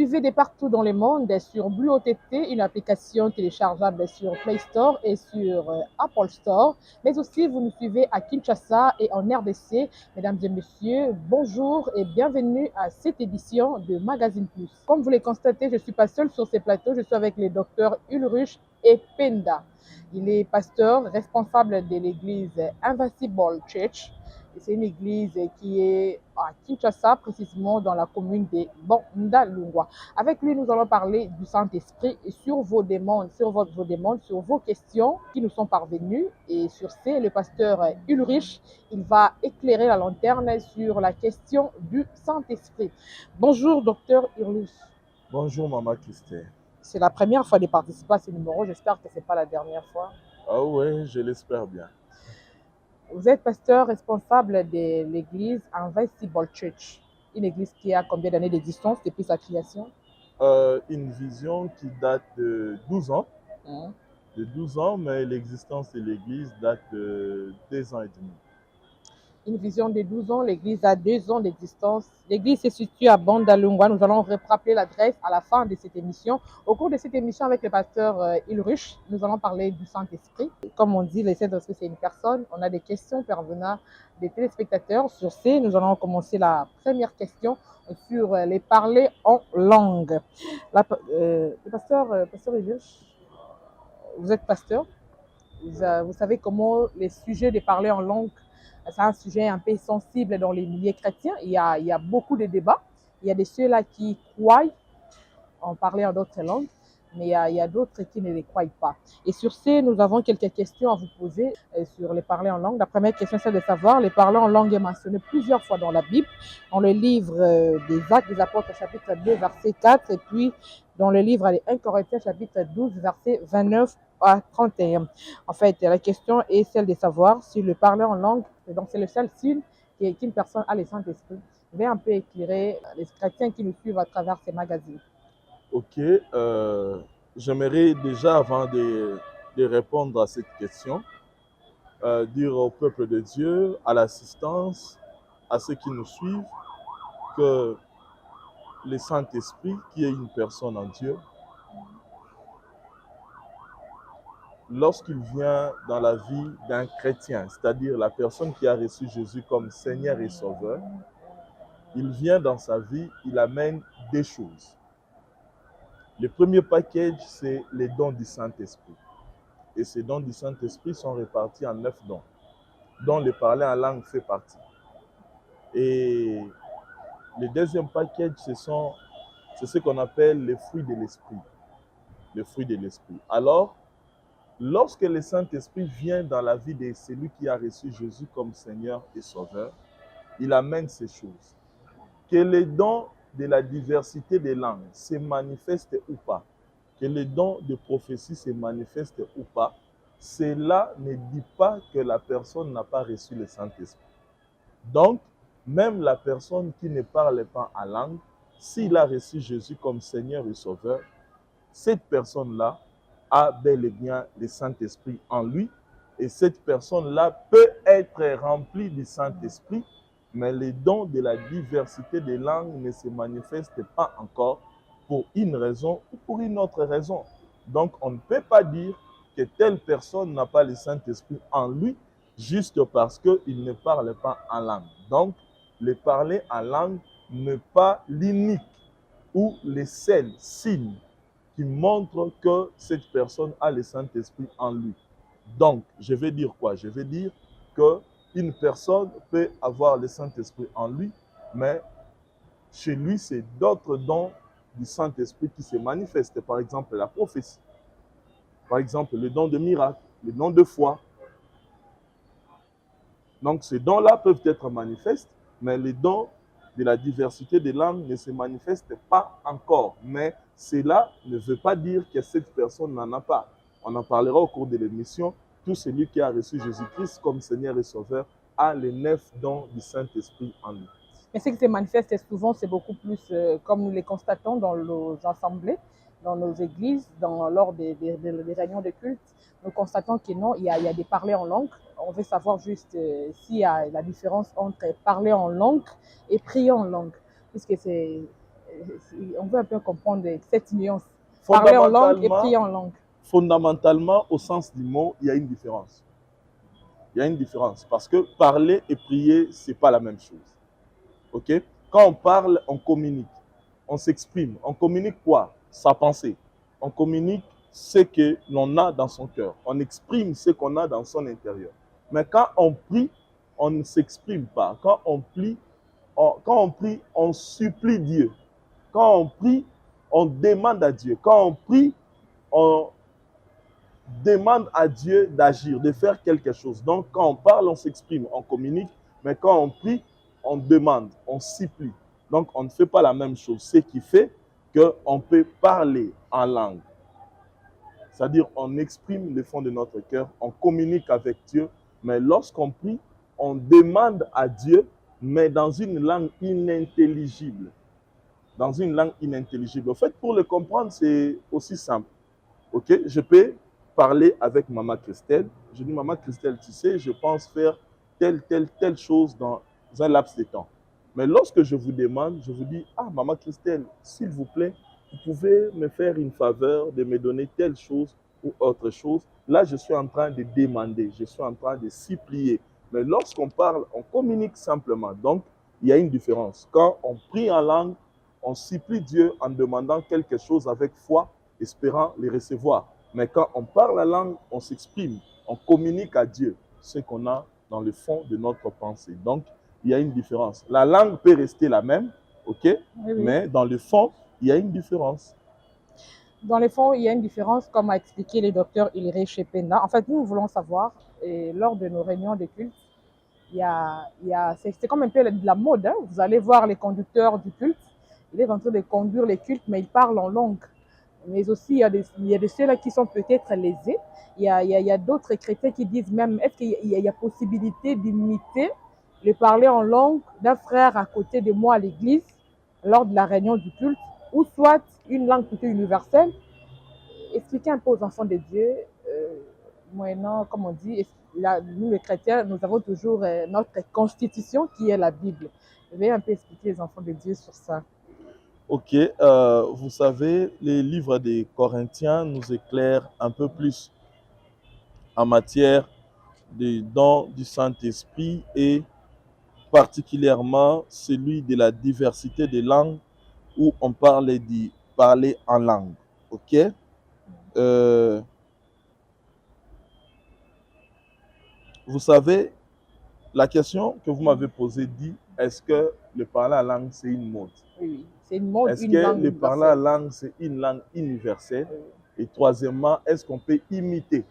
suivez de partout dans le monde sur Blue OTT, une application téléchargeable sur Play Store et sur Apple Store. Mais aussi, vous nous suivez à Kinshasa et en RDC. Mesdames et messieurs, bonjour et bienvenue à cette édition de Magazine Plus. Comme vous le constatez, je ne suis pas seule sur ces plateaux, je suis avec le docteur Ulrich Ependa. Il est pasteur responsable de l'église Invincible Church. C'est une église qui est à Kinshasa, précisément dans la commune de Banda-Lungwa. Avec lui, nous allons parler du Saint-Esprit et sur vos demandes, sur vos questions qui nous sont parvenues. Et sur ce, le pasteur Ulrich, il va éclairer la lanterne sur la question du Saint-Esprit. Bonjour, docteur Ulrich. Bonjour, Maman Christelle. C'est la première fois de participer à ce numéro. J'espère que ce n'est pas la dernière fois. Ah oui, je l'espère bien. Vous êtes pasteur responsable de l'église Invincible Church, une église qui a combien d'années d'existence depuis sa création? Une vision qui date de 12 ans. De 12 ans, mais l'existence de l'église date de 2 ans et demi. Une vision de 12 ans, l'église a 2 ans d'existence. L'église se situe à Banda-Lungwa. Nous allons rappeler l'adresse à la fin de cette émission. Au cours de cette émission avec le pasteur Ulrich, nous allons parler du Saint-Esprit. Comme on dit, le Saint-Esprit, c'est une personne. On a des questions parvenant des téléspectateurs. Sur ce, nous allons commencer la première question sur les parler en langue. Le pasteur Ulrich, vous êtes pasteur. Vous savez comment les sujets de parler en langue, c'est un sujet un peu sensible dans les milieux chrétiens. Il y a beaucoup de débats. Il y a de ceux-là qui croient en parler en d'autres langues, mais il y a d'autres qui ne les croient pas. Et sur ce, nous avons quelques questions à vous poser sur les parler en langue. La première question, c'est de savoir, les parler en langue est mentionné plusieurs fois dans la Bible, dans le livre des Actes des Apôtres, chapitre 2, verset 4, et puis dans le livre des 1 Corinthiens, chapitre 12, verset 29 à 31. En fait, la question est celle de savoir si le parler en langue, donc c'est le seul signe qu'une personne a le Saint-Esprit. Je vais un peu éclairer les chrétiens qui nous suivent à travers ces magazines. Ok, j'aimerais déjà, avant de répondre à cette question, dire au peuple de Dieu, à l'assistance, à ceux qui nous suivent, que le Saint-Esprit, qui est une personne en Dieu, lorsqu'il vient dans la vie d'un chrétien, c'est-à-dire la personne qui a reçu Jésus comme Seigneur et Sauveur, il vient dans sa vie, il amène des choses. Le premier package, c'est les dons du Saint-Esprit. Et ces dons du Saint-Esprit sont répartis en 9 dons, dont le parler en langue fait partie. Et le deuxième package, c'est ce qu'on appelle les fruits de l'Esprit. Les fruits de l'Esprit. Alors, lorsque le Saint-Esprit vient dans la vie de celui qui a reçu Jésus comme Seigneur et Sauveur, il amène ces choses. Que les dons de la diversité des langues se manifestent ou pas, que les dons de prophétie se manifestent ou pas, cela ne dit pas que la personne n'a pas reçu le Saint-Esprit. Donc, même la personne qui ne parle pas en langue, s'il a reçu Jésus comme Seigneur et Sauveur, cette personne-là a bel et bien le Saint-Esprit en lui, et cette personne-là peut être remplie du Saint-Esprit, mais les dons de la diversité des langues ne se manifestent pas encore pour une raison ou pour une autre raison. Donc, on ne peut pas dire que telle personne n'a pas le Saint-Esprit en lui juste parce qu'il ne parle pas en langue. Donc, le parler en langue n'est pas l'unique ou le seul signe qui montre que cette personne a le Saint-Esprit en lui. Donc, je vais dire quoi? Je vais dire qu'une personne peut avoir le Saint-Esprit en lui, mais chez lui, c'est d'autres dons du Saint-Esprit qui se manifestent. Par exemple, la prophétie. Par exemple, le don de miracle, le don de foi. Donc, ces dons-là peuvent être manifestes, mais les dons de la diversité des langues ne se manifestent pas encore. Mais cela ne veut pas dire que cette personne n'en a pas. On en parlera au cours de l'émission. Tout celui qui a reçu Jésus-Christ comme Seigneur et Sauveur a les 9 dons du Saint-Esprit en lui. Mais ce qui se manifeste souvent, c'est beaucoup plus comme nous les constatons dans nos assemblées, dans nos églises, lors des réunions de culte. Nous constatons que non, il y a des parlers en langue. On veut savoir juste s'il y a la différence entre parler en langue et prier en langue. Puisque on veut un peu comprendre cette nuance. Parler en langue et prier en langue. Fondamentalement, au sens du mot, il y a une différence. Il y a une différence parce que parler et prier, ce n'est pas la même chose. Ok? Quand on parle, on communique, on s'exprime. On communique quoi? Sa pensée. On communique ce que l'on a dans son cœur. On exprime ce qu'on a dans son intérieur. Mais quand on prie, on ne s'exprime pas. Quand on prie, on supplie Dieu. Quand on prie, on demande à Dieu. Quand on prie, on demande à Dieu d'agir, de faire quelque chose. Donc, quand on parle, on s'exprime, on communique. Mais quand on prie, on demande, on supplie. Donc, on ne fait pas la même chose. Ce qui fait qu'on peut parler en langue. C'est-à-dire, on exprime le fond de notre cœur, on communique avec Dieu. Mais lorsqu'on prie, on demande à Dieu, mais dans une langue inintelligible. Dans une langue inintelligible. En fait, pour le comprendre, c'est aussi simple. Ok, je peux parler avec Maman Christelle. Je dis, Maman Christelle, tu sais, je pense faire telle chose dans un laps de temps. Mais lorsque je vous demande, je vous dis, ah, Maman Christelle, s'il vous plaît, vous pouvez me faire une faveur de me donner telle chose ou autre chose. Là, je suis en train de demander, je suis en train de supplier. Mais lorsqu'on parle, on communique simplement. Donc, il y a une différence. Quand on prie en langue, on supplie Dieu en demandant quelque chose avec foi, espérant les recevoir. Mais quand on parle la langue, on s'exprime, on communique à Dieu ce qu'on a dans le fond de notre pensée. Donc, il y a une différence. La langue peut rester la même, ok, Oui. Mais dans le fond, il y a une différence. Dans le fond, il y a une différence, comme a expliqué le docteur Ulrich Penda. En fait, nous voulons savoir, et lors de nos réunions de culte, c'est comme un peu de la mode. Hein. Vous allez voir les conducteurs du culte, il est en train de conduire les cultes, mais il parle en langue. Mais aussi, il y a de ceux-là qui sont peut-être lésés. Il y a d'autres chrétiens qui disent même, est-ce qu'il y a possibilité d'imiter le parler en langue d'un frère à côté de moi à l'église lors de la réunion du culte, ou soit une langue plutôt universelle. Expliquer un peu aux enfants de Dieu, moyennant, comme on dit, nous les chrétiens, nous avons toujours notre constitution qui est la Bible. Je vais un peu expliquer aux enfants de Dieu sur ça. Ok, vous savez, les livres des Corinthiens nous éclairent un peu plus en matière des dons du Saint-Esprit et particulièrement celui de la diversité des langues où on parle de parler en langue. Ok? Vous savez, la question que vous m'avez posée dit, est-ce que le parler en langue, c'est une mode? Oui, c'est une mode, est-ce une que langue le parler en langue, c'est une langue universelle? Oui. Et troisièmement, est-ce qu'on peut imiter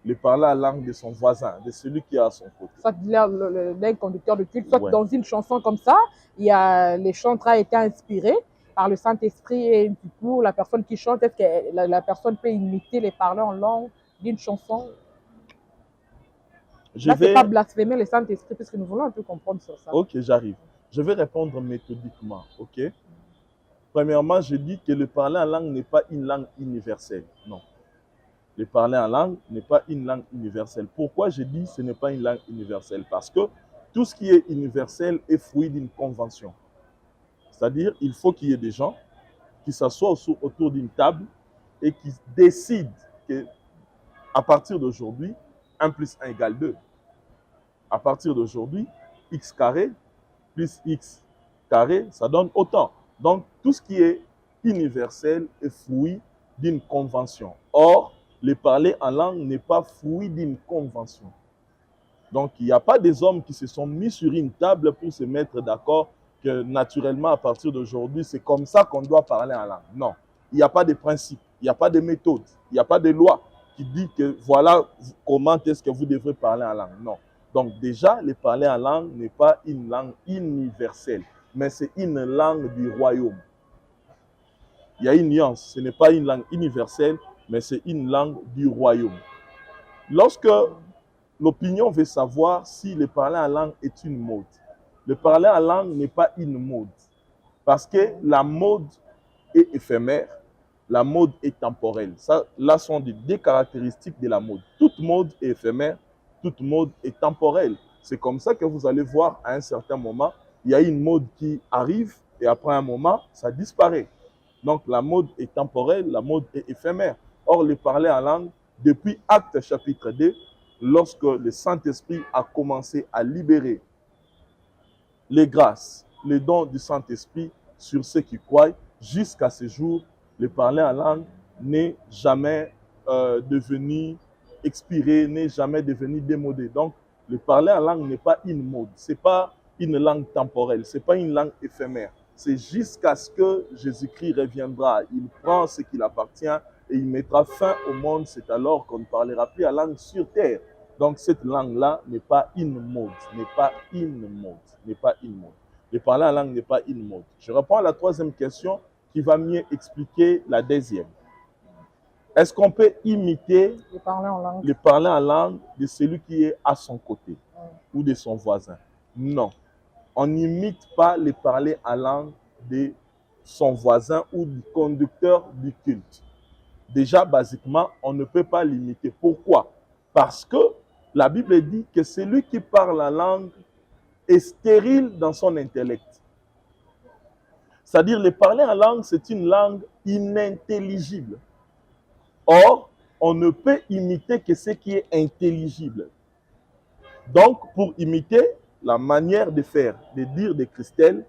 le parler en langue de son voisin, de celui qui est à son côté? Soit d'un conducteur de culte, soit dans une chanson comme ça, le chanteur a été inspiré par le Saint-Esprit et du coup, la personne qui chante, est-ce que la personne peut imiter les parlers en langue d'une chanson? Là, c'est pas blasphémer le Saint-Esprit, parce que nous voulons un peu comprendre sur ça. Ok, j'arrive. Je vais répondre méthodiquement, ok? Premièrement, je dis que le parler en langue n'est pas une langue universelle, non. Le parler en langue n'est pas une langue universelle. Pourquoi je dis que ce n'est pas une langue universelle? Parce que tout ce qui est universel est fruit d'une convention. C'est-à-dire, il faut qu'il y ait des gens qui s'assoient autour d'une table et qui décident qu'à partir d'aujourd'hui, 1 plus 1 égale 2. À partir d'aujourd'hui, x carré plus x carré, ça donne autant. Donc, tout ce qui est universel est fruit d'une convention. Or, le parler en langue n'est pas fruit d'une convention. Donc, il n'y a pas des hommes qui se sont mis sur une table pour se mettre d'accord que naturellement, à partir d'aujourd'hui, c'est comme ça qu'on doit parler en langue. Non, il n'y a pas de principe, il n'y a pas de méthode, il n'y a pas de loi qui dit que voilà comment est-ce que vous devrez parler en langue. Non. Donc déjà, le parler en langue n'est pas une langue universelle, mais c'est une langue du royaume. Il y a une nuance, ce n'est pas une langue universelle, mais c'est une langue du royaume. Lorsque l'opinion veut savoir si le parler en langue est une mode, le parler en langue n'est pas une mode, parce que la mode est éphémère, la mode est temporelle. Ça, là sont des caractéristiques de la mode. Toute mode est éphémère, toute mode est temporelle. C'est comme ça que vous allez voir à un certain moment, il y a une mode qui arrive et après un moment, ça disparaît. Donc la mode est temporelle, la mode est éphémère. Or, le parler en langue, depuis Actes chapitre 2, lorsque le Saint-Esprit a commencé à libérer les grâces, les dons du Saint-Esprit sur ceux qui croient, jusqu'à ce jour, le parler en langue n'est jamais devenu expiré, n'est jamais devenu démodé. Donc, le parler en langue n'est pas une mode, ce n'est pas une langue temporelle, ce n'est pas une langue éphémère. C'est jusqu'à ce que Jésus-Christ reviendra. Il prend ce qu'il appartient et il mettra fin au monde. C'est alors qu'on ne parlera plus la langue sur terre. Donc, cette langue-là n'est pas une mode, n'est pas une mode, n'est pas une mode. Le parler en langue n'est pas une mode. Je reprends la troisième question qui va mieux expliquer la deuxième. Est-ce qu'on peut imiter Le parler en langue. le parler en langue de celui qui est à son côté ou de son voisin? Non. On n'imite pas le parler en langue de son voisin ou du conducteur du culte. Déjà, basiquement, on ne peut pas l'imiter. Pourquoi? Parce que la Bible dit que celui qui parle la langue est stérile dans son intellect. C'est-à-dire, le parler en langue, c'est une langue inintelligible. Or, on ne peut imiter que ce qui est intelligible. Donc, pour imiter la manière de faire, de dire de Christelle,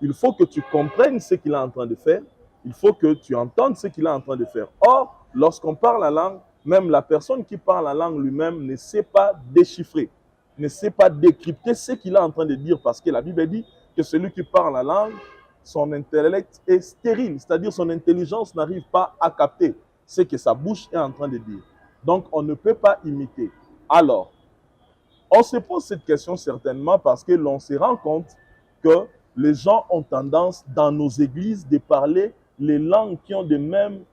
il faut que tu comprennes ce qu'il est en train de faire, il faut que tu entendes ce qu'il est en train de faire. Or, lorsqu'on parle la langue, même la personne qui parle la langue lui-même ne sait pas déchiffrer, ne sait pas décrypter ce qu'il est en train de dire, parce que la Bible dit que celui qui parle la langue, son intellect est stérile, c'est-à-dire son intelligence n'arrive pas à capter ce que sa bouche est en train de dire. Donc, on ne peut pas imiter. Alors, on se pose cette question certainement parce que l'on se rend compte que les gens ont tendance dans nos églises de parler les langues qui ont de mêmes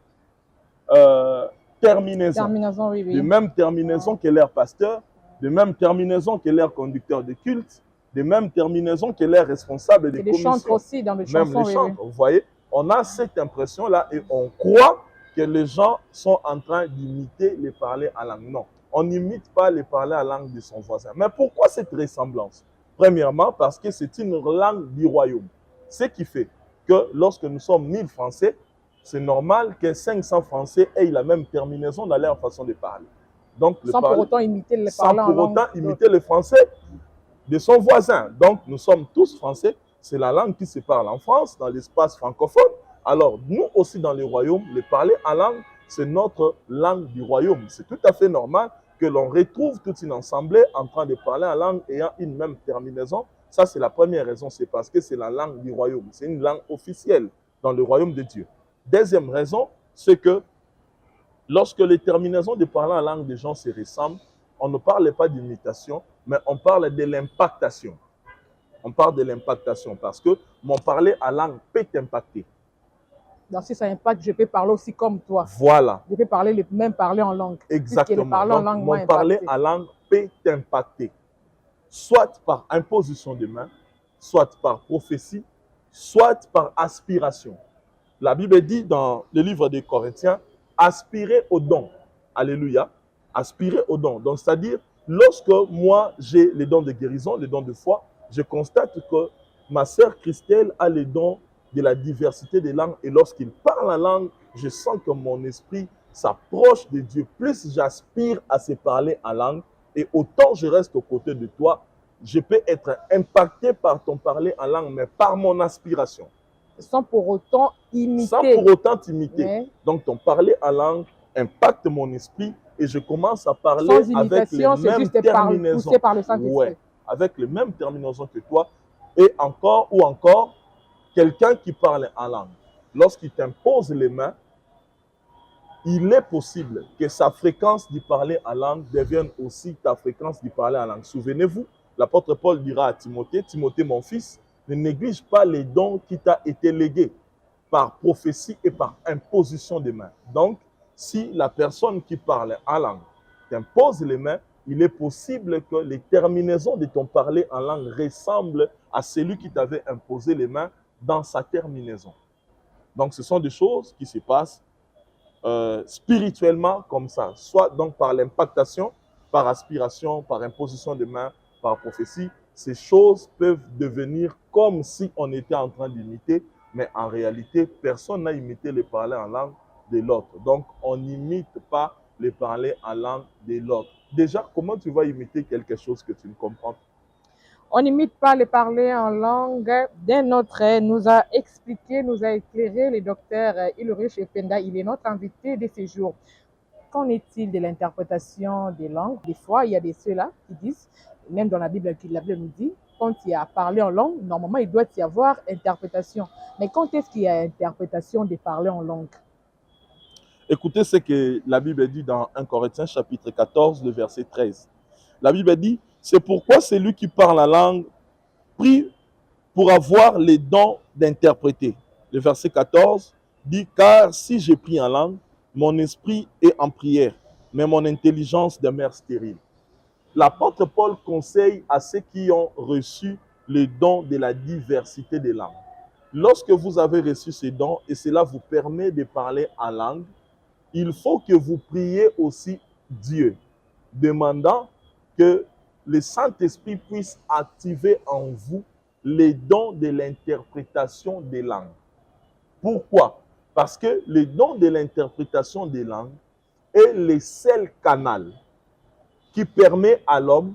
terminaisons. Oui, oui. De mêmes terminaisons que leurs pasteurs, de mêmes terminaisons que leurs conducteurs de culte, de mêmes terminaisons que leurs responsables de commission. Les chantres aussi dans les chansons. Même les chantres, oui. Vous voyez, on a cette impression-là et on croit que les gens sont en train d'imiter les parler en langue. Non, on n'imite pas les parler en langue de son voisin. Mais pourquoi cette ressemblance? Premièrement, parce que c'est une langue du royaume. Ce qui fait que lorsque nous sommes 1000 Français, c'est normal que 500 Français aient la même terminaison dans leur façon de parler. Donc, sans pour autant imiter les sans pour autant imiter le français de son voisin. Donc, nous sommes tous Français. C'est la langue qui se parle en France, dans l'espace francophone. Alors, nous aussi dans le royaume, le parler en langue, c'est notre langue du royaume. C'est tout à fait normal que l'on retrouve toute une assemblée en train de parler en langue ayant une même terminaison. Ça, c'est la première raison, c'est parce que c'est la langue du royaume. C'est une langue officielle dans le royaume de Dieu. Deuxième raison, c'est que lorsque les terminaisons de parler en langue des gens se ressemblent, on ne parle pas d'imitation, mais on parle de l'impactation. On parle de l'impactation parce que mon parler en langue peut t'impacter. Donc, si ça impacte, je peux parler aussi comme toi. Voilà. Je peux parler même parler en langue. Exactement. Donc, mon parler en langue peut t'impacter. Soit par imposition de main, soit par prophétie, soit par aspiration. La Bible dit dans le livre des Corinthiens, aspirer au don. Alléluia. Aspirer au don. Donc, c'est-à-dire, lorsque moi, j'ai les dons de guérison, les dons de foi, je constate que ma sœur Christelle a les dons de la diversité des langues. Et lorsqu'il parle la langue, je sens que mon esprit s'approche de Dieu. Plus j'aspire à se parler en langue, et autant je reste aux côtés de toi, je peux être impacté par ton parler en langue, mais par mon aspiration. Sans pour autant imiter. Sans pour autant t'imiter. Mais... Donc ton parler en langue impacte mon esprit et je commence à parler avec les mêmes terminaisons. Par le Saint-Esprit. Ouais, avec les mêmes terminaisons que toi. Et encore ou encore, quelqu'un qui parle en langue, lorsqu'il t'impose les mains, il est possible que sa fréquence du parler en langue devienne aussi ta fréquence du parler en langue. Souvenez-vous, l'apôtre Paul dira à Timothée, Timothée mon fils, ne néglige pas les dons qui t'ont été légués par prophétie et par imposition des mains. Donc, si la personne qui parle en langue t'impose les mains, il est possible que les terminaisons de ton parler en langue ressemblent à celui qui t'avait imposé les mains dans sa terminaison. Donc, ce sont des choses qui se passent spirituellement comme ça, soit donc par l'impactation, par aspiration, par imposition de main, par prophétie, ces choses peuvent devenir comme si on était en train d'imiter, mais en réalité, personne n'a imité le parler en langue de l'autre. Donc, on n'imite pas le parler en langue de l'autre. Déjà, comment tu vas imiter quelque chose que tu ne comprends pas? On n'imite pas le parler en langue d'un autre. Nous a expliqué, nous a éclairé le docteur Ulrich Ependa. Il est notre invité de ce jour. Qu'en est-il de l'interprétation des langues? Des fois, il y a des ceux-là qui disent, même dans la Bible nous dit, quand il y a parlé en langue, normalement, il doit y avoir interprétation. Mais quand est-ce qu'il y a interprétation de parler en langue? Écoutez ce que la Bible dit dans 1 Corinthiens chapitre 14, le verset 13. La Bible dit, c'est pourquoi celui qui parle la langue prie pour avoir les dons d'interpréter. Le verset 14 dit, car si je prie en langue, mon esprit est en prière, mais mon intelligence demeure stérile. L'apôtre Paul conseille à ceux qui ont reçu le don de la diversité des langues. Lorsque vous avez reçu ces dons et cela vous permet de parler en langue, il faut que vous priez aussi Dieu, demandant que le Saint-Esprit puisse activer en vous les dons de l'interprétation des langues. Pourquoi? Parce que le don de l'interprétation des langues est le seul canal qui permet à l'homme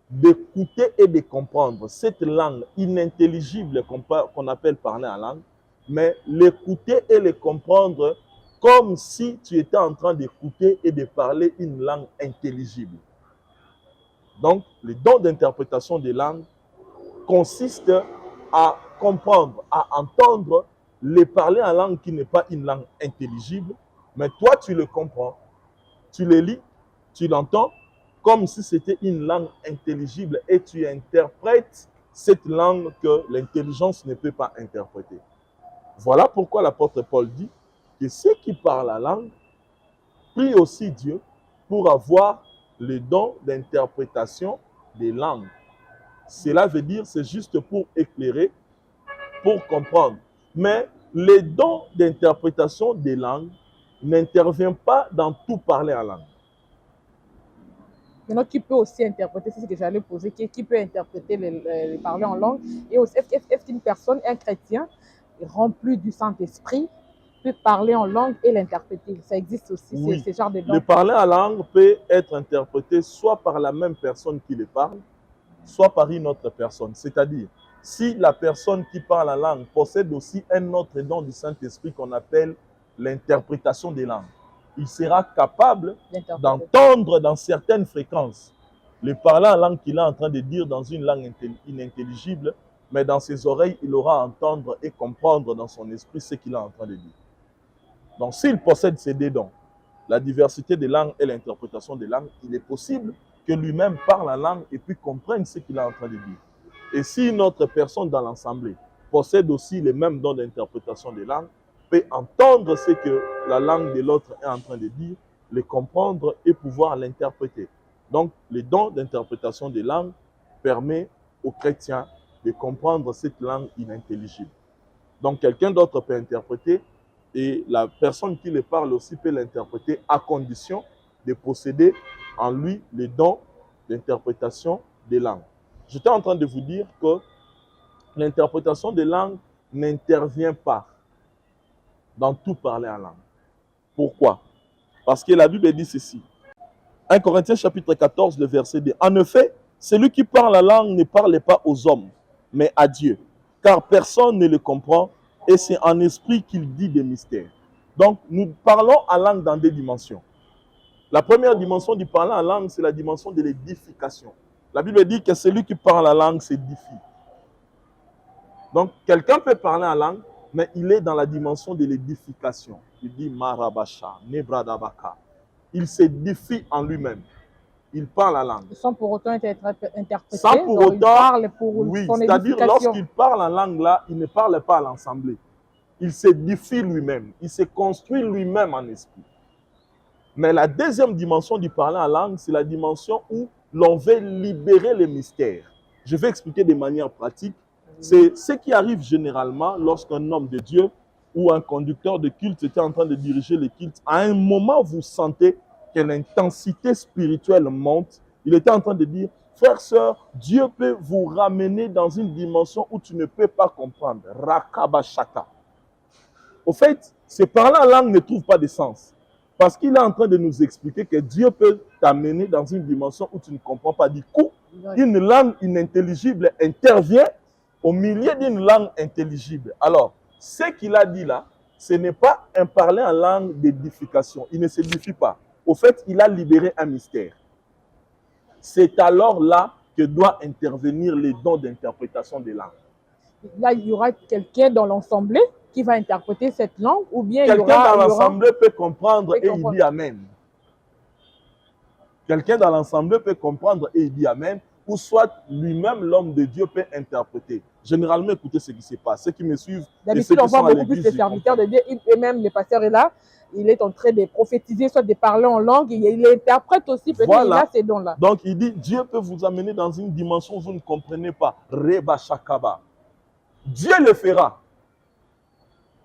d'écouter et de comprendre cette langue inintelligible qu'on appelle parler en langue, mais l'écouter et le comprendre comme si tu étais en train d'écouter et de parler une langue intelligible. Donc, le don d'interprétation des langues consiste à comprendre, à entendre les parler en langue qui n'est pas une langue intelligible, mais toi tu le comprends, tu le lis, tu l'entends comme si c'était une langue intelligible et tu interprètes cette langue que l'intelligence ne peut pas interpréter. Voilà pourquoi l'apôtre Paul dit que ceux qui parlent la langue prient aussi Dieu pour avoir le don d'interprétation des langues. Cela veut dire c'est juste pour éclairer, pour comprendre. Mais le don d'interprétation des langues n'intervient pas dans tout parler en langue. Maintenant, qui peut aussi interpréter, c'est ce que j'allais poser, qui peut interpréter les parler en langue? Et aussi, est-ce qu'une personne, un chrétien, rempli du Saint-Esprit, peut parler en langue et l'interpréter? Ça existe aussi, Oui. ce genre de don. Le parler en langue peut être interprété soit par la même personne qui le parle, soit par une autre personne. C'est-à-dire, si la personne qui parle la langue possède aussi un autre don du Saint-Esprit qu'on appelle l'interprétation des langues, il sera capable d'entendre dans certaines fréquences le parler en langue qu'il est en train de dire dans une langue inintelligible, mais dans ses oreilles, il aura à entendre et comprendre dans son esprit ce qu'il est en train de dire. Donc, s'il possède ces deux dons, la diversité des langues et l'interprétation des langues, il est possible que lui-même parle la langue et puis comprenne ce qu'il est en train de dire. Et si une autre personne dans l'assemblée possède aussi les mêmes dons d'interprétation des langues, peut entendre ce que la langue de l'autre est en train de dire, le comprendre et pouvoir l'interpréter. Donc, le don d'interprétation des langues permet aux chrétiens de comprendre cette langue inintelligible. Donc, quelqu'un d'autre peut interpréter et la personne qui le parle aussi peut l'interpréter à condition de posséder en lui les dons d'interprétation des langues. J'étais en train de vous dire que l'interprétation des langues n'intervient pas dans tout parler en langue. Pourquoi? Parce que la Bible dit ceci. 1 Corinthiens chapitre 14, le verset 2. En effet, celui qui parle la langue ne parle pas aux hommes, mais à Dieu, car personne ne le comprend et c'est en esprit qu'il dit des mystères. Donc, nous parlons en langue dans deux dimensions. La première dimension du parler en langue, c'est la dimension de l'édification. La Bible dit que celui qui parle la langue s'édifie. Donc, quelqu'un peut parler en langue, mais il est dans la dimension de l'édification. Il dit Marabasha, Nebradabaka. Il s'édifie en lui-même. Il parle la langue. Sans pour autant être interprété. Sans pour autant, il parle pour oui, son c'est-à-dire édification. lorsqu'il parle en langue là, il ne parle pas à l'assemblée. Il s'édifie lui-même. Il se construit lui-même en esprit. Mais la deuxième dimension du parler en langue, c'est la dimension où l'on veut libérer les mystères. Je vais expliquer de manière pratique. C'est ce qui arrive généralement lorsqu'un homme de Dieu ou un conducteur de culte était en train de diriger le culte. À un moment, vous sentez que l'intensité spirituelle monte. Il était en train de dire, Frères, sœurs, Dieu peut vous ramener dans une dimension où tu ne peux pas comprendre. Rakabashaka. Au fait, ces paroles en langue ne trouvent pas de sens. Parce qu'il est en train de nous expliquer que Dieu peut t'amener dans une dimension où tu ne comprends pas. Du coup, une langue inintelligible intervient au milieu d'une langue intelligible. Alors, ce qu'il a dit là, ce n'est pas un parler en langue d'édification. Il ne s'édifie pas. Au fait, il a libéré un mystère. C'est alors là que doit intervenir les dons d'interprétation des langues. Là, il y aura quelqu'un dans l'assemblée qui va interpréter cette langue, ou bien quelqu'un dans l'assemblée peut comprendre et il dit Amen. Quelqu'un dans l'assemblée peut comprendre et il dit Amen, ou soit lui-même, l'homme de Dieu, peut interpréter. Généralement, écoutez ce qui se passe. Ceux qui me suivent, d'habitude, on voit beaucoup plus de serviteurs de Dieu, et même le pasteur est là, il est en train de prophétiser, soit de parler en langue, et il interprète aussi, peut-être voilà. Il a ces dons-là. Donc, il dit, Dieu peut vous amener dans une dimension où vous ne comprenez pas. Reba Shakaba. Dieu le fera.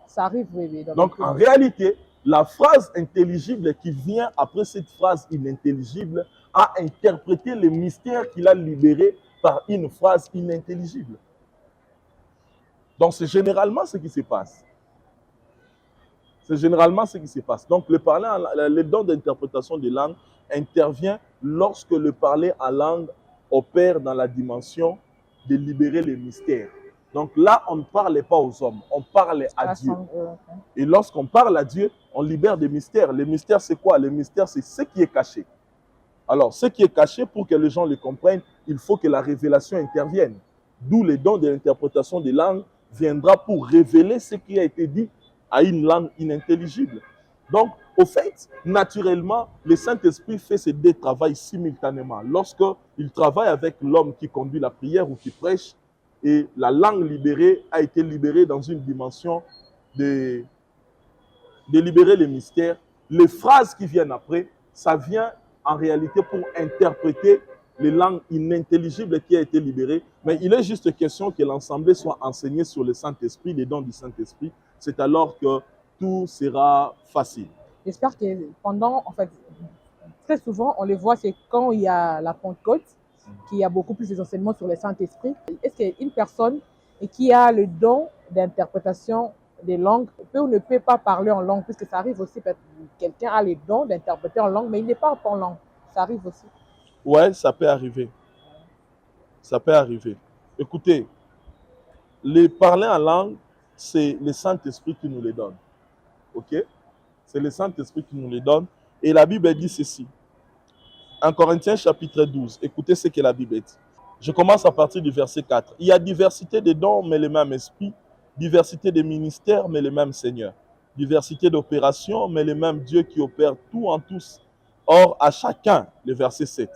Ça arrive, oui. Donc, en réalité, la phrase intelligible qui vient après cette phrase inintelligible a interprété le mystère qu'il a libéré par une phrase inintelligible. Donc, c'est généralement ce qui se passe. C'est généralement ce qui se passe. Donc, le don d'interprétation des langues intervient lorsque le parler en langue opère dans la dimension de libérer les mystères. Donc là, on ne parle pas aux hommes, on parle à Dieu. Et lorsqu'on parle à Dieu, on libère des mystères. Les mystères, c'est quoi? Les mystères, c'est ce qui est caché. Alors, ce qui est caché, pour que les gens le comprennent, il faut que la révélation intervienne. D'où le don de l'interprétation des langues viendra pour révéler ce qui a été dit à une langue inintelligible. Donc, au fait, naturellement, le Saint-Esprit fait ces deux travails simultanément. Lorsqu'il travaille avec l'homme qui conduit la prière ou qui prêche, et la langue libérée a été libérée dans une dimension de libérer les mystères. Les phrases qui viennent après, ça vient en réalité pour interpréter les langues inintelligibles qui ont été libérées. Mais il est juste question que l'ensemble soit enseigné sur le Saint-Esprit, les dons du Saint-Esprit. C'est alors que tout sera facile. J'espère que très souvent, on les voit, c'est quand il y a la Pentecôte, qu'il y a beaucoup plus d'enseignements sur le Saint-Esprit. Est-ce qu'une personne qui a le don d'interprétation des langues peut ou ne peut pas parler en langue, puisque ça arrive aussi, quelqu'un a le don d'interpréter en langue, mais il n'est pas en langue. Ça arrive aussi. Ouais, ça peut arriver. Ça peut arriver. Écoutez, les parler en langue, c'est le Saint-Esprit qui nous les donne. Ok? C'est le Saint-Esprit qui nous les donne. Et la Bible dit ceci. En Corinthiens chapitre 12, écoutez ce que la Bible dit. Je commence à partir du verset 4. Il y a diversité de dons, mais le même esprit. Diversité de ministères, mais le même Seigneur. Diversité d'opérations, mais le même Dieu qui opère tout en tous. Or, à chacun, le verset 7,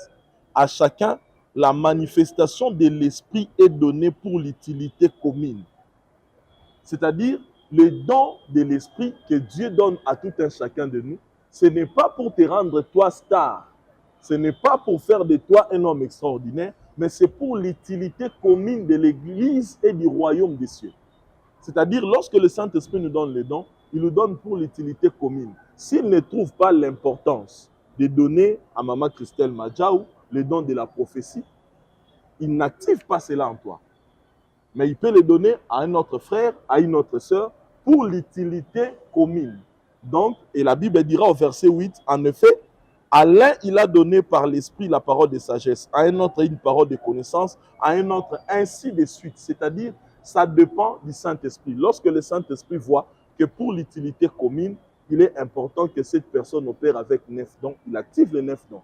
à chacun, la manifestation de l'esprit est donnée pour l'utilité commune. C'est-à-dire, le don de l'esprit que Dieu donne à tout un chacun de nous, ce n'est pas pour te rendre toi star. Ce n'est pas pour faire de toi un homme extraordinaire, mais c'est pour l'utilité commune de l'Église et du royaume des cieux. C'est-à-dire, lorsque le Saint-Esprit nous donne les dons, il nous donne pour l'utilité commune. S'il ne trouve pas l'importance de donner à Maman Christelle Madjaou les dons de la prophétie, il n'active pas cela en toi. Mais il peut les donner à un autre frère, à une autre sœur, pour l'utilité commune. Donc, et la Bible dira au verset 8, en effet, à l'un, il a donné par l'esprit la parole de sagesse, à un autre une parole de connaissance, à un autre ainsi de suite. C'est-à-dire, ça dépend du Saint-Esprit. Lorsque le Saint-Esprit voit que pour l'utilité commune, il est important que cette personne opère avec 9 dons, il active les 9 dons.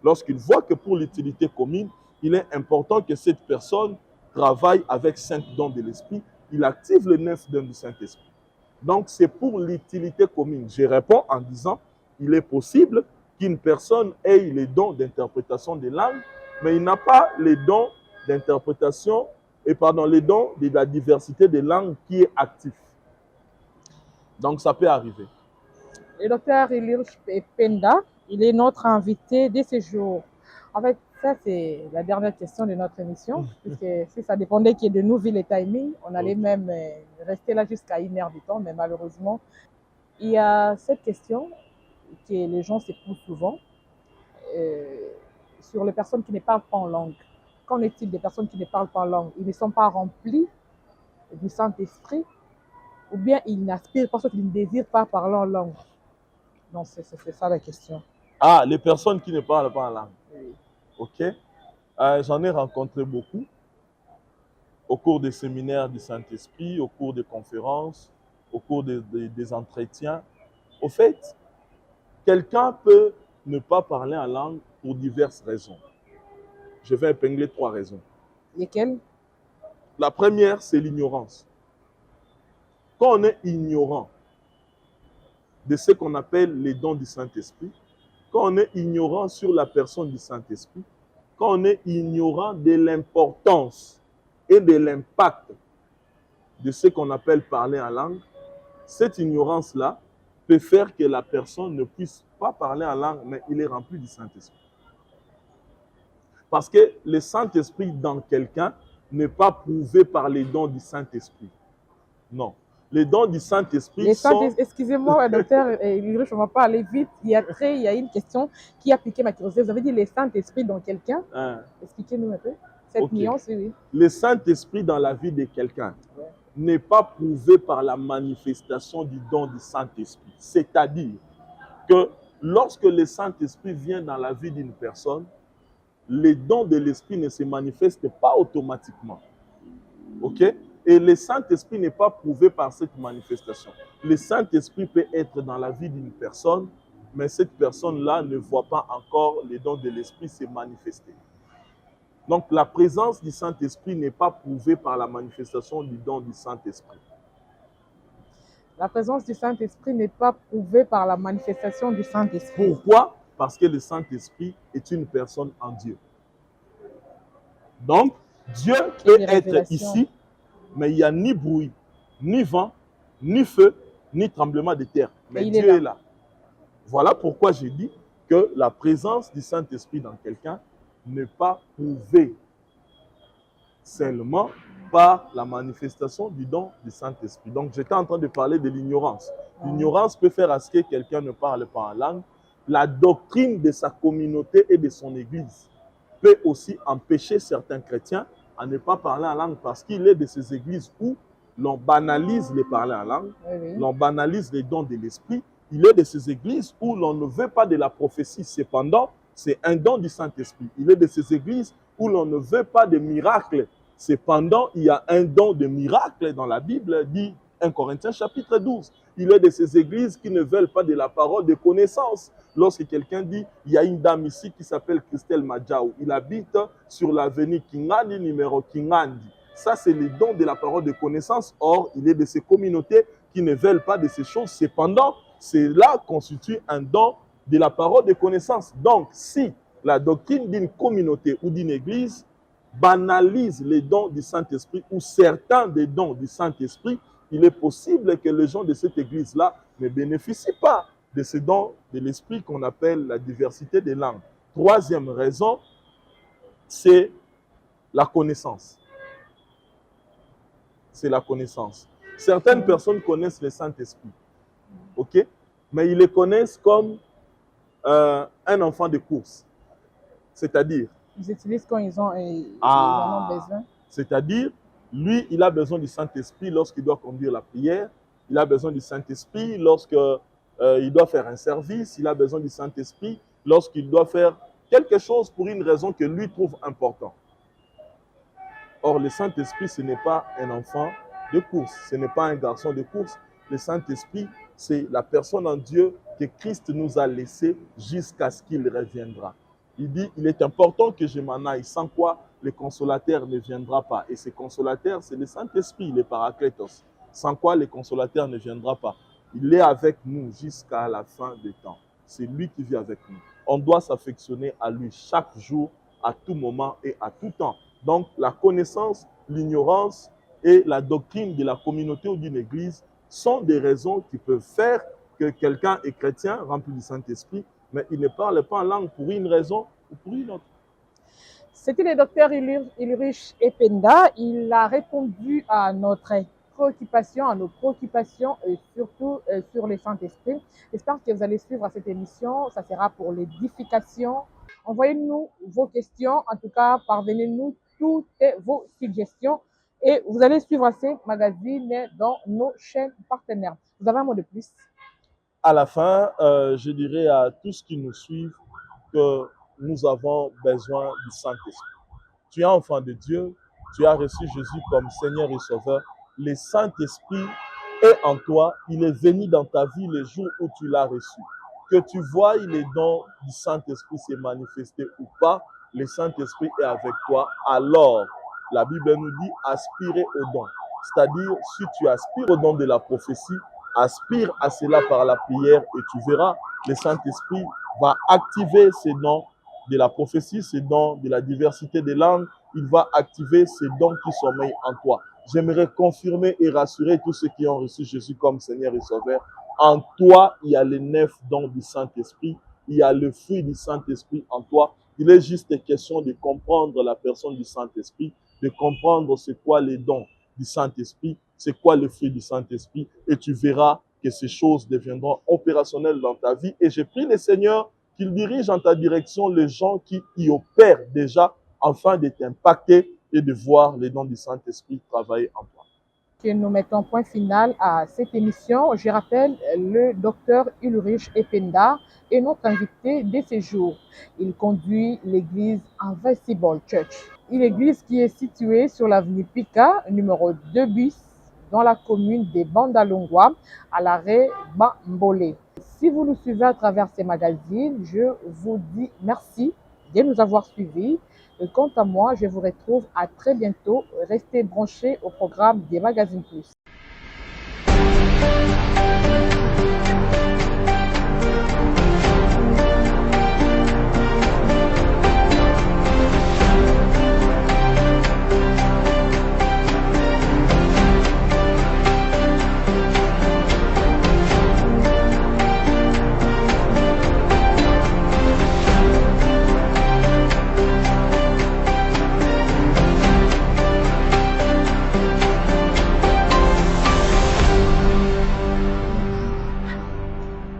Lorsqu'il voit que pour l'utilité commune, il est important que cette personne travaille avec 5 dons de l'Esprit, il active les 9 dons du Saint-Esprit. Donc, c'est pour l'utilité commune. Je réponds en disant, il est possible qu'une personne ait les dons d'interprétation des langues, mais il n'a pas les dons d'interprétation, les dons de la diversité des langues qui est actif. Donc, ça peut arriver. Le docteur Ilirch Penda, il est notre invité de ce jour. En fait, ça, c'est la dernière question de notre émission, puisque si ça dépendait qu'il y ait de nous, vu les timings, on allait même rester là jusqu'à 1 heure du temps, mais malheureusement, il y a cette question que les gens se posent souvent. sur les personnes qui ne parlent pas en langue. Qu'en est-il des personnes qui ne parlent pas en langue? Ils ne sont pas remplis du Saint-Esprit ou bien ils n'aspirent pas, soit qu'ils ne désirent pas parler en langue? Non, c'est ça la question. Ah, les personnes qui ne parlent pas en langue. Oui. OK. J'en ai rencontré beaucoup au cours des séminaires du Saint-Esprit, au cours des conférences, au cours des entretiens. Au fait, quelqu'un peut ne pas parler en langue pour diverses raisons. Je vais épingler 3 raisons. Lesquelles? La première, c'est l'ignorance. Quand on est ignorant de ce qu'on appelle les dons du Saint-Esprit, quand on est ignorant sur la personne du Saint-Esprit, quand on est ignorant de l'importance et de l'impact de ce qu'on appelle parler en langue, cette ignorance-là peut faire que la personne ne puisse pas parler en langue, mais il est rempli du Saint-Esprit. Parce que le Saint-Esprit dans quelqu'un n'est pas prouvé par les dons du Saint-Esprit. Non. Les dons du Saint-Esprit sont... Excusez-moi, docteur Ilrush, on ne va pas aller vite. Il y a une question qui a piqué ma curiosité. Vous avez dit les Saint-Esprit dans quelqu'un. Expliquez-nous un peu cette nuance. Oui. Le Saint-Esprit dans la vie de quelqu'un n'est pas prouvé par la manifestation du don du Saint-Esprit. C'est-à-dire que lorsque le Saint-Esprit vient dans la vie d'une personne, les dons de l'Esprit ne se manifestent pas automatiquement. OK? Et le Saint-Esprit n'est pas prouvé par cette manifestation. Le Saint-Esprit peut être dans la vie d'une personne, mais cette personne-là ne voit pas encore les dons de l'Esprit se manifester. Donc, la présence du Saint-Esprit n'est pas prouvée par la manifestation du don du Saint-Esprit. La présence du Saint-Esprit n'est pas prouvée par la manifestation du Saint-Esprit. Pourquoi? Parce que le Saint-Esprit est une personne en Dieu. Donc, Dieu peut être ici, mais il n'y a ni bruit, ni vent, ni feu, ni tremblement de terre. Mais Dieu est là. Voilà pourquoi j'ai dit que la présence du Saint-Esprit dans quelqu'un n'est pas prouvée seulement par la manifestation du don du Saint-Esprit. Donc, j'étais en train de parler de l'ignorance. L'ignorance peut faire à ce que quelqu'un ne parle pas en langue. La doctrine de sa communauté et de son église peut aussi empêcher certains chrétiens à ne pas parler en langue parce qu'il est de ces églises où l'on banalise les parler en langue, l'on banalise les dons de l'esprit. Il est de ces églises où l'on ne veut pas de la prophétie. Cependant, c'est un don du Saint-Esprit. Il est de ces églises où l'on ne veut pas de miracles. Cependant, il y a un don de miracle dans la Bible, dit 1 Corinthiens chapitre 12. Il est de ces églises qui ne veulent pas de la parole de connaissance. Lorsque quelqu'un dit, il y a une dame ici qui s'appelle Christelle Madjaou, il habite sur l'avenue Kingandi, numéro Kingandi. Ça, c'est le don de la parole de connaissance. Or, il est de ces communautés qui ne veulent pas de ces choses. Cependant, cela constitue un don de la parole de connaissance. Donc, si la doctrine d'une communauté ou d'une église banalise les dons du Saint-Esprit ou certains des dons du Saint-Esprit, il est possible que les gens de cette église-là ne bénéficient pas de ces dons de l'Esprit qu'on appelle la diversité des langues. Troisième raison, c'est la connaissance. C'est la connaissance. Certaines personnes connaissent le Saint-Esprit, ok? Mais ils le connaissent comme un enfant de course. C'est-à-dire... Ils utilisent quand ils en ont besoin. C'est-à-dire, lui, il a besoin du Saint-Esprit lorsqu'il doit conduire la prière. Il a besoin du Saint-Esprit lorsqu'il doit faire un service. Il a besoin du Saint-Esprit lorsqu'il doit faire quelque chose pour une raison que lui trouve importante. Or, le Saint-Esprit, ce n'est pas un enfant de course. Ce n'est pas un garçon de course. Le Saint-Esprit, c'est la personne en Dieu que Christ nous a laissée jusqu'à ce qu'il reviendra. Il dit, il est important que je m'en aille, sans quoi le consolateur ne viendra pas. Et ce consolateur, c'est le Saint-Esprit, le Paraclétos. Sans quoi le consolateur ne viendra pas. Il est avec nous jusqu'à la fin des temps. C'est lui qui vit avec nous. On doit s'affectionner à lui chaque jour, à tout moment et à tout temps. Donc, la connaissance, l'ignorance et la doctrine de la communauté ou d'une église sont des raisons qui peuvent faire que quelqu'un est chrétien, rempli du Saint-Esprit, mais il ne parle pas en langue pour une raison ou pour une autre. C'était le docteur Ilrush Ependa. Il a répondu à notre préoccupation, à nos préoccupations et surtout sur le Saint-Esprit. J'espère que vous allez suivre cette émission. Ça sera pour l'édification Envoyez-nous vos questions. En tout cas, parvenez-nous toutes vos suggestions. Et vous allez suivre ces magazines dans nos chaînes partenaires. Vous avez un mot de plus? À la fin, je dirais à tous qui nous suivent que nous avons besoin du Saint-Esprit. Tu es enfant de Dieu, tu as reçu Jésus comme Seigneur et Sauveur. Le Saint-Esprit est en toi, il est venu dans ta vie le jour où tu l'as reçu. Que tu vois les dons du Saint-Esprit se manifester ou pas, le Saint-Esprit est avec toi. Alors, la Bible nous dit aspirer aux dons. C'est-à-dire, si tu aspires aux dons de la prophétie, aspire à cela par la prière et tu verras, le Saint-Esprit va activer ces dons de la prophétie, ces dons de la diversité des langues. Il va activer ces dons qui sommeillent en toi. J'aimerais confirmer et rassurer tous ceux qui ont reçu Jésus comme Seigneur et Sauveur. En toi, il y a les 9 dons du Saint-Esprit. Il y a le fruit du Saint-Esprit en toi. Il est juste question de comprendre la personne du Saint-Esprit, de comprendre c'est quoi les dons du Saint-Esprit, c'est quoi le fruit du Saint-Esprit, et tu verras que ces choses deviendront opérationnelles dans ta vie. Et je prie le Seigneur qu'il dirige en ta direction les gens qui y opèrent déjà, afin de t'impacter et de voir les dons du Saint-Esprit travailler en toi. Que nous mettons point final à cette émission. Je rappelle, le docteur Ulrich Ependa est notre invité de ce jour. Il conduit l'église Invincible Church. Une église qui est située sur l'avenue Pika, numéro 2 bis, dans la commune de Bandalungwa, à l'arrêt Bambole. Si vous nous suivez à travers ces magazines, je vous dis merci de nous avoir suivis. Quant à moi, je vous retrouve à très bientôt. Restez branchés au programme des Magazines Plus.